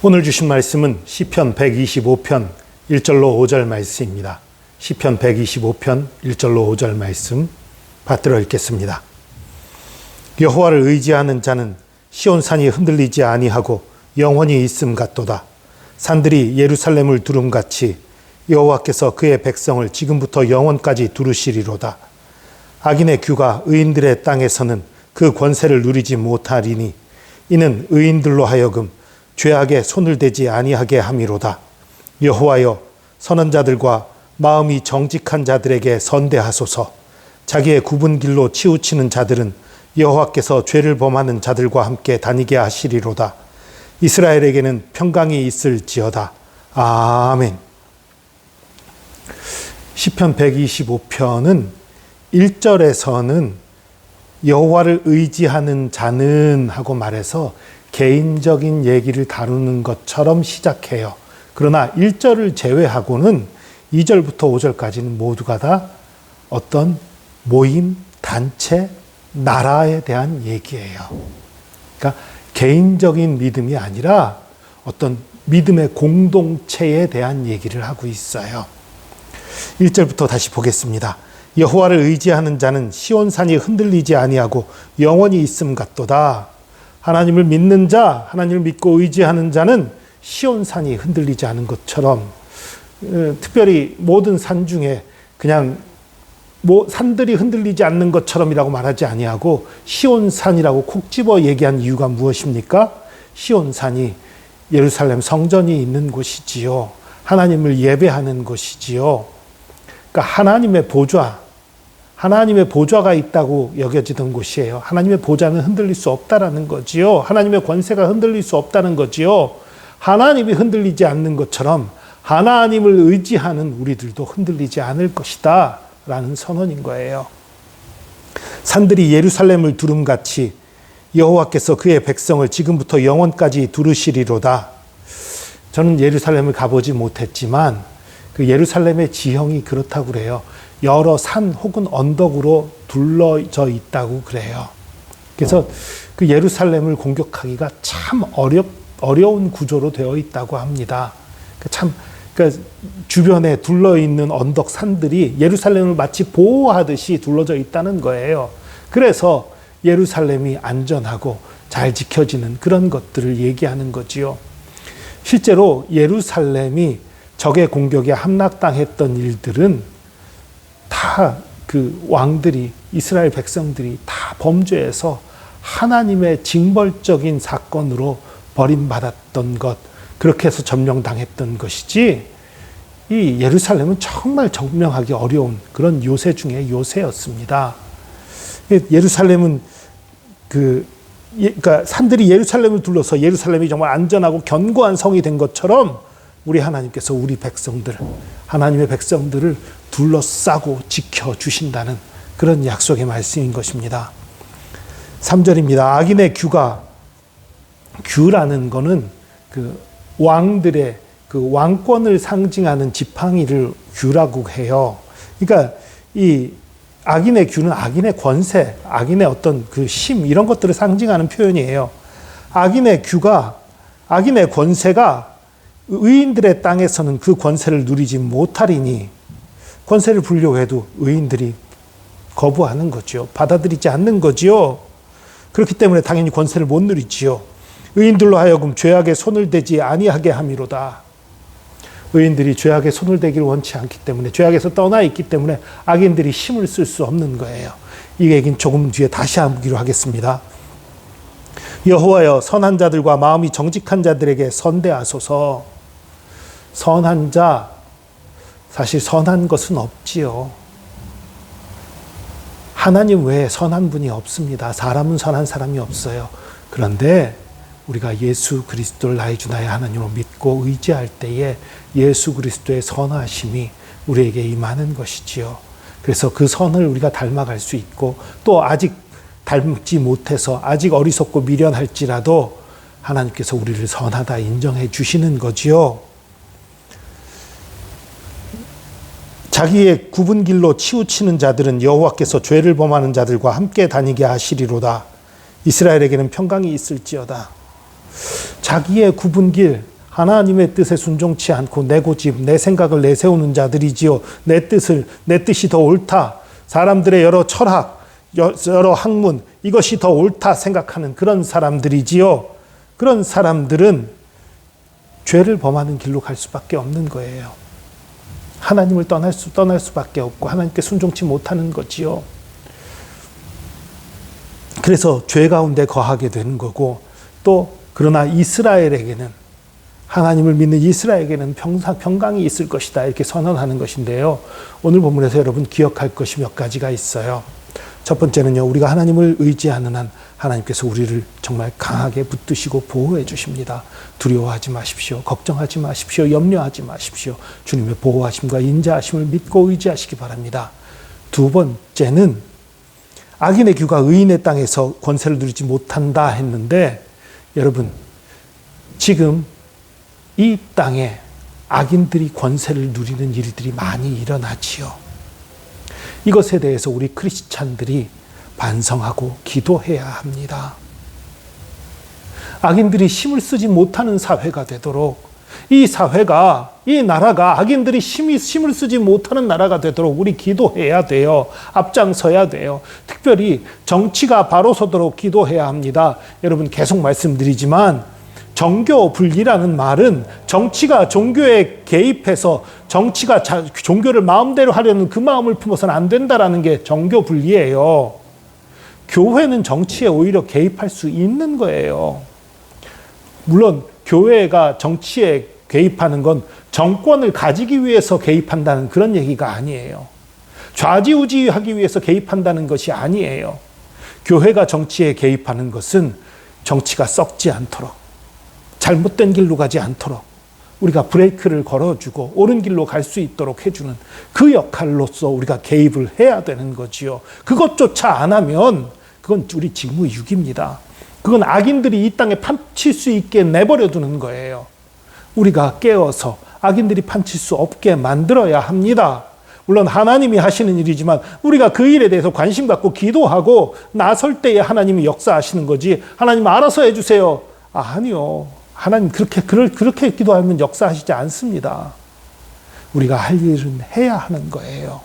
오늘 주신 말씀은 시편 125편 1절로 5절 말씀입니다. 시편 125편 1절로 5절 말씀 받들어 읽겠습니다. 여호와를 의지하는 자는 시온산이 흔들리지 아니하고 영원히 있음 같도다. 산들이 예루살렘을 두름같이 여호와께서 그의 백성을 지금부터 영원까지 두르시리로다. 악인의 규가 의인들의 땅에서는 그 권세를 누리지 못하리니 이는 의인들로 하여금 죄악에 손을 대지 아니하게 함이로다. 여호와여, 선한 자들과 마음이 정직한 자들에게 선대하소서. 자기의 굽은 길로 치우치는 자들은 여호와께서 죄를 범하는 자들과 함께 다니게 하시리로다. 이스라엘에게는 평강이 있을지어다. 아멘. 시편 125편은 1절에서는 여호와를 의지하는 자는 하고 말해서 개인적인 얘기를 다루는 것처럼 시작해요. 그러나 1절을 제외하고는 2절부터 5절까지는 모두가 다 어떤 모임, 단체, 나라에 대한 얘기예요. 그러니까 개인적인 믿음이 아니라 어떤 믿음의 공동체에 대한 얘기를 하고 있어요. 1절부터 다시 보겠습니다. 여호와를 의지하는 자는 시온산이 흔들리지 아니하고 영원히 있음 같도다. 하나님을 믿는 자, 하나님을 믿고 의지하는 자는 시온산이 흔들리지 않은 것처럼, 특별히 모든 산 중에 그냥 산들이 흔들리지 않는 것처럼이라고 말하지 아니하고 시온산이라고 콕 집어 얘기한 이유가 무엇입니까? 시온산이 예루살렘 성전이 있는 곳이지요. 하나님을 예배하는 곳이지요. 그러니까 하나님의 보좌가 있다고 여겨지던 곳이에요. 하나님의 보좌는 흔들릴 수 없다라는 거지요. 하나님의 권세가 흔들릴 수 없다는 거지요. 하나님이 흔들리지 않는 것처럼 하나님을 의지하는 우리들도 흔들리지 않을 것이다 라는 선언인 거예요. 산들이 예루살렘을 두름같이 여호와께서 그의 백성을 지금부터 영원까지 두르시리로다. 저는 예루살렘을 가보지 못했지만 그 예루살렘의 지형이 그렇다고 그래요. 여러 산 혹은 언덕으로 둘러져 있다고 그래요. 그래서 그 예루살렘을 공격하기가 참 어려운 구조로 되어 있다고 합니다. 그러니까 주변에 둘러 있는 언덕 산들이 예루살렘을 마치 보호하듯이 둘러져 있다는 거예요. 그래서 예루살렘이 안전하고 잘 지켜지는 그런 것들을 얘기하는 거지요. 실제로 예루살렘이 적의 공격에 함락당했던 일들은 다 그 왕들이, 이스라엘 백성들이 다 범죄해서 하나님의 징벌적인 사건으로 버림받았던 것, 그렇게 해서 점령당했던 것이지, 이 예루살렘은 정말 점령하기 어려운 그런 요새 중에 요새였습니다. 예루살렘은 그러니까 산들이 예루살렘을 둘러서 예루살렘이 정말 안전하고 견고한 성이 된 것처럼 우리 하나님께서 우리 백성들, 하나님의 백성들을 둘러싸고 지켜주신다는 그런 약속의 말씀인 것입니다. 3절입니다. 악인의 규라는 거는 그 왕들의 그 왕권을 상징하는 지팡이를 규라고 해요. 그러니까 이 악인의 규는 악인의 권세, 악인의 어떤 그 힘, 이런 것들을 상징하는 표현이에요. 악인의 권세가 의인들의 땅에서는 그 권세를 누리지 못하리니, 권세를 부리려고 해도 의인들이 거부하는 거죠. 받아들이지 않는 거지요. 그렇기 때문에 당연히 권세를 못 누리지요. 의인들로 하여금 죄악에 손을 대지 아니하게 함이로다. 의인들이 죄악에 손을 대기를 원치 않기 때문에, 죄악에서 떠나 있기 때문에 악인들이 힘을 쓸 수 없는 거예요. 이 얘기는 조금 뒤에 다시 하기로 하겠습니다. 여호와여, 선한 자들과 마음이 정직한 자들에게 선대하소서. 선한 자, 사실 선한 것은 없지요. 하나님 외에 선한 분이 없습니다. 사람은 선한 사람이 없어요. 그런데 우리가 예수 그리스도를 나의 주 나의 하나님으로 믿고 의지할 때에 예수 그리스도의 선하심이 우리에게 임하는 것이지요. 그래서 그 선을 우리가 닮아갈 수 있고, 또 아직 닮지 못해서 아직 어리석고 미련할지라도 하나님께서 우리를 선하다 인정해 주시는 거지요. 자기의 굽은 길로 치우치는 자들은 여호와께서 죄를 범하는 자들과 함께 다니게 하시리로다. 이스라엘에게는 평강이 있을지어다. 자기의 굽은 길, 하나님의 뜻에 순종치 않고 내 고집, 내 생각을 내세우는 자들이지요. 내 뜻이 더 옳다. 사람들의 여러 철학, 여러 학문, 이것이 더 옳다 생각하는 그런 사람들이지요. 그런 사람들은 죄를 범하는 길로 갈 수밖에 없는 거예요. 하나님을 떠날 수밖에 없고 하나님께 순종치 못하는 거지요. 그래서 죄 가운데 거하게 되는 거고, 또 그러나 이스라엘에게는, 하나님을 믿는 이스라엘에게는 평강이 있을 것이다 이렇게 선언하는 것인데요. 오늘 본문에서 여러분 기억할 것이 몇 가지가 있어요. 첫 번째는요, 우리가 하나님을 의지하는 한 하나님께서 우리를 정말 강하게 붙드시고 보호해 주십니다. 두려워하지 마십시오. 걱정하지 마십시오. 염려하지 마십시오. 주님의 보호하심과 인자하심을 믿고 의지하시기 바랍니다. 두 번째는 악인의 규가 의인의 땅에서 권세를 누리지 못한다 했는데, 여러분 지금 이 땅에 악인들이 권세를 누리는 일들이 많이 일어나지요. 이것에 대해서 우리 크리스찬들이 반성하고 기도해야 합니다. 악인들이 힘을 쓰지 못하는 사회가 되도록, 이 사회가, 이 나라가 악인들이 힘을 쓰지 못하는 나라가 되도록 우리 기도해야 돼요. 앞장서야 돼요. 특별히 정치가 바로 서도록 기도해야 합니다. 여러분 계속 말씀드리지만 정교 분리라는 말은 정치가 종교에 개입해서 정치가 종교를 마음대로 하려는 그 마음을 품어서는 안 된다라는 게 정교 분리예요. 교회는 정치에 오히려 개입할 수 있는 거예요. 물론 교회가 정치에 개입하는 건 정권을 가지기 위해서 개입한다는 그런 얘기가 아니에요. 좌지우지하기 위해서 개입한다는 것이 아니에요. 교회가 정치에 개입하는 것은 정치가 썩지 않도록, 잘못된 길로 가지 않도록 우리가 브레이크를 걸어주고 옳은 길로 갈 수 있도록 해주는 그 역할로서 우리가 개입을 해야 되는 거지요. 그것조차 안 하면 그건 우리 직무유기입니다. 그건 악인들이 이 땅에 판칠 수 있게 내버려 두는 거예요. 우리가 깨어서 악인들이 판칠 수 없게 만들어야 합니다. 물론 하나님이 하시는 일이지만 우리가 그 일에 대해서 관심 갖고 기도하고 나설 때에 하나님이 역사하시는 거지, 하나님 알아서 해주세요. 아니요. 하나님 그렇게 기도하면 역사하시지 않습니다. 우리가 할 일은 해야 하는 거예요.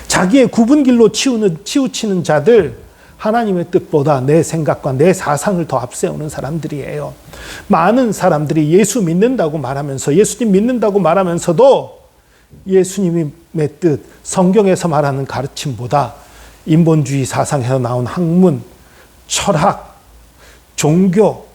자기의 굽은 길로 치우치는 자들, 하나님의 뜻보다 내 생각과 내 사상을 더 앞세우는 사람들이에요. 많은 사람들이 예수 믿는다고 말하면서, 예수님 믿는다고 말하면서도 예수님의 뜻, 성경에서 말하는 가르침보다 인본주의 사상에서 나온 학문, 철학, 종교라는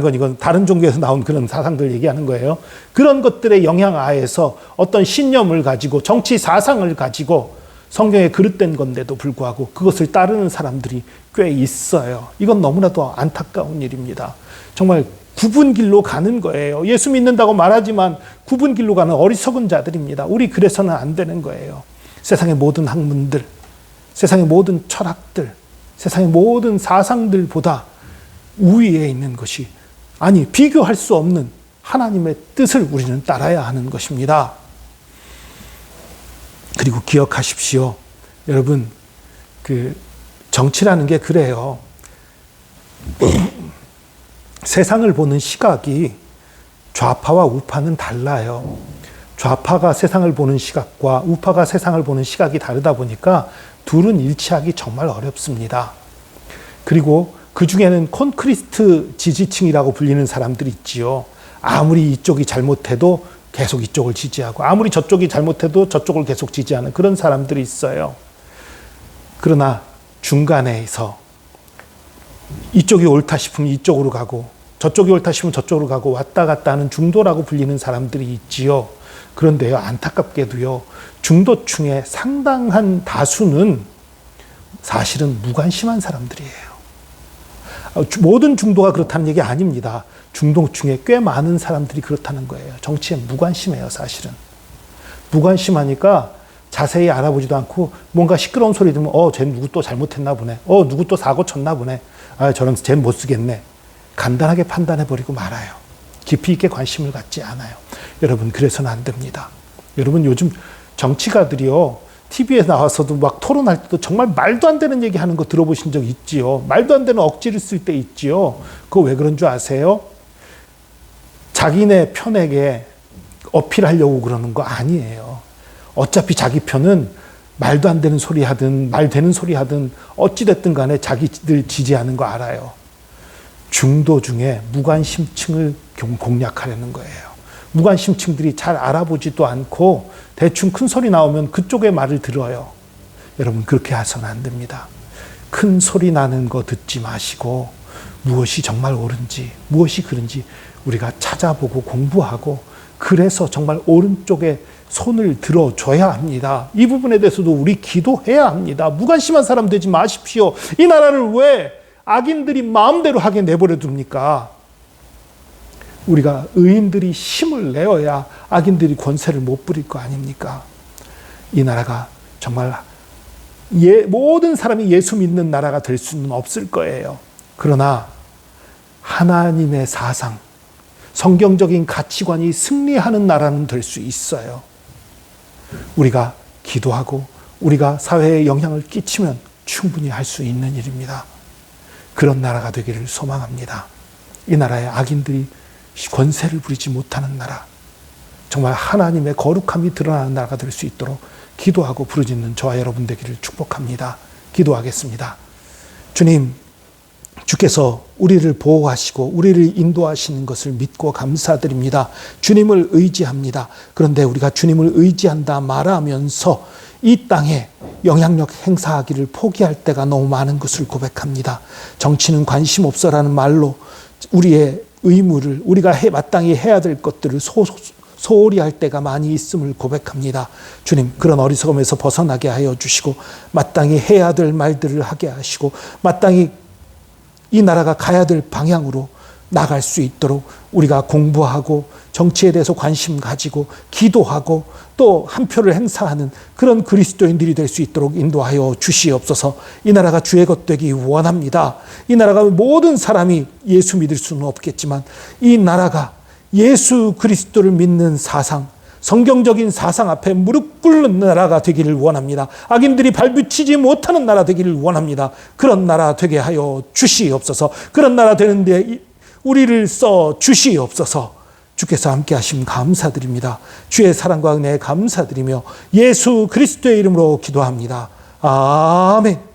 건 이건 다른 종교에서 나온 그런 사상들 얘기하는 거예요. 그런 것들의 영향 하에서 어떤 신념을 가지고 정치 사상을 가지고 성경에 그릇된 건데도 불구하고 그것을 따르는 사람들이 꽤 있어요. 이건 너무나도 안타까운 일입니다. 정말 굽은 길로 가는 거예요. 예수 믿는다고 말하지만 굽은 길로 가는 어리석은 자들입니다. 우리 그래서는 안 되는 거예요. 세상의 모든 학문들, 세상의 모든 철학들, 세상의 모든 사상들보다 우위에 있는 것이, 아니 비교할 수 없는 하나님의 뜻을 우리는 따라야 하는 것입니다. 그리고 기억하십시오. 여러분, 정치라는 게 그래요. 세상을 보는 시각이 좌파와 우파는 달라요. 좌파가 세상을 보는 시각과 우파가 세상을 보는 시각이 다르다 보니까 둘은 일치하기 정말 어렵습니다. 그리고 그 중에는 콘크리트 지지층이라고 불리는 사람들이 있지요. 아무리 이쪽이 잘못해도 계속 이쪽을 지지하고, 아무리 저쪽이 잘못해도 저쪽을 계속 지지하는 그런 사람들이 있어요. 그러나 중간에서 이쪽이 옳다 싶으면 이쪽으로 가고 저쪽이 옳다 싶으면 저쪽으로 가고 왔다 갔다 하는 중도라고 불리는 사람들이 있지요. 그런데요, 안타깝게도요, 중도층의 상당한 다수는 사실은 무관심한 사람들이에요. 모든 중도가 그렇다는 얘기 아닙니다. 중도층에 꽤 많은 사람들이 그렇다는 거예요. 정치에 무관심해요, 사실은. 무관심하니까 자세히 알아보지도 않고 뭔가 시끄러운 소리 들으면 쟤 누구 또 잘못했나 보네. 누구 또 사고 쳤나 보네. 저런 쟤 못 쓰겠네. 간단하게 판단해버리고 말아요. 깊이 있게 관심을 갖지 않아요. 여러분, 그래서는 안 됩니다. 여러분, 요즘 정치가들이요, TV에 나와서도 막 토론할 때도 정말 말도 안 되는 얘기 하는 거 들어보신 적 있지요. 말도 안 되는 억지를 쓸 때 있지요. 그거 왜 그런 줄 아세요? 자기네 편에게 어필하려고 그러는 거 아니에요. 어차피 자기 편은 말도 안 되는 소리 하든 말 되는 소리 하든 어찌됐든 간에 자기들 지지하는 거 알아요. 중도 중에 무관심층을 공략하려는 거예요. 무관심층들이 잘 알아보지도 않고 대충 큰 소리 나오면 그쪽의 말을 들어요. 여러분 그렇게 해서는 안 됩니다. 큰 소리 나는 거 듣지 마시고 무엇이 정말 옳은지 무엇이 그른지 우리가 찾아보고 공부하고 그래서 정말 오른쪽에 손을 들어줘야 합니다. 이 부분에 대해서도 우리 기도해야 합니다. 무관심한 사람 되지 마십시오. 이 나라를 왜 악인들이 마음대로 하게 내버려 둡니까? 우리가 의인들이 힘을 내어야 악인들이 권세를 못 부릴 거 아닙니까? 이 나라가 정말 모든 사람이 예수 믿는 나라가 될 수는 없을 거예요. 그러나 하나님의 사상, 성경적인 가치관이 승리하는 나라는 될 수 있어요. 우리가 기도하고 우리가 사회에 영향을 끼치면 충분히 할 수 있는 일입니다. 그런 나라가 되기를 소망합니다. 이 나라에 악인들이 권세를 부리지 못하는 나라, 정말 하나님의 거룩함이 드러나는 나라가 될 수 있도록 기도하고 부르짖는 저와 여러분 되기를 축복합니다. 기도하겠습니다. 주님, 주께서 우리를 보호하시고 우리를 인도하시는 것을 믿고 감사드립니다. 주님을 의지합니다. 그런데 우리가 주님을 의지한다 말하면서 이 땅에 영향력 행사하기를 포기할 때가 너무 많은 것을 고백합니다. 정치는 관심 없어라는 말로 우리의 의무를, 우리가 마땅히 해야 될 것들을 소홀히 할 때가 많이 있음을 고백합니다. 주님, 그런 어리석음에서 벗어나게 하여 주시고 마땅히 해야 될 말들을 하게 하시고 마땅히 이 나라가 가야 될 방향으로 나갈 수 있도록 우리가 공부하고 정치에 대해서 관심 가지고 기도하고 또 한 표를 행사하는 그런 그리스도인들이 될 수 있도록 인도하여 주시옵소서. 이 나라가 주의 것 되기 원합니다. 이 나라가 모든 사람이 예수 믿을 수는 없겠지만 이 나라가 예수 그리스도를 믿는 사상, 성경적인 사상 앞에 무릎 꿇는 나라가 되기를 원합니다. 악인들이 발붙이지 못하는 나라 되기를 원합니다. 그런 나라 되게 하여 주시옵소서. 그런 나라 되는데 우리를 써 주시옵소서. 주께서 함께 하심 감사드립니다. 주의 사랑과 은혜에 감사드리며 예수 그리스도의 이름으로 기도합니다. 아멘.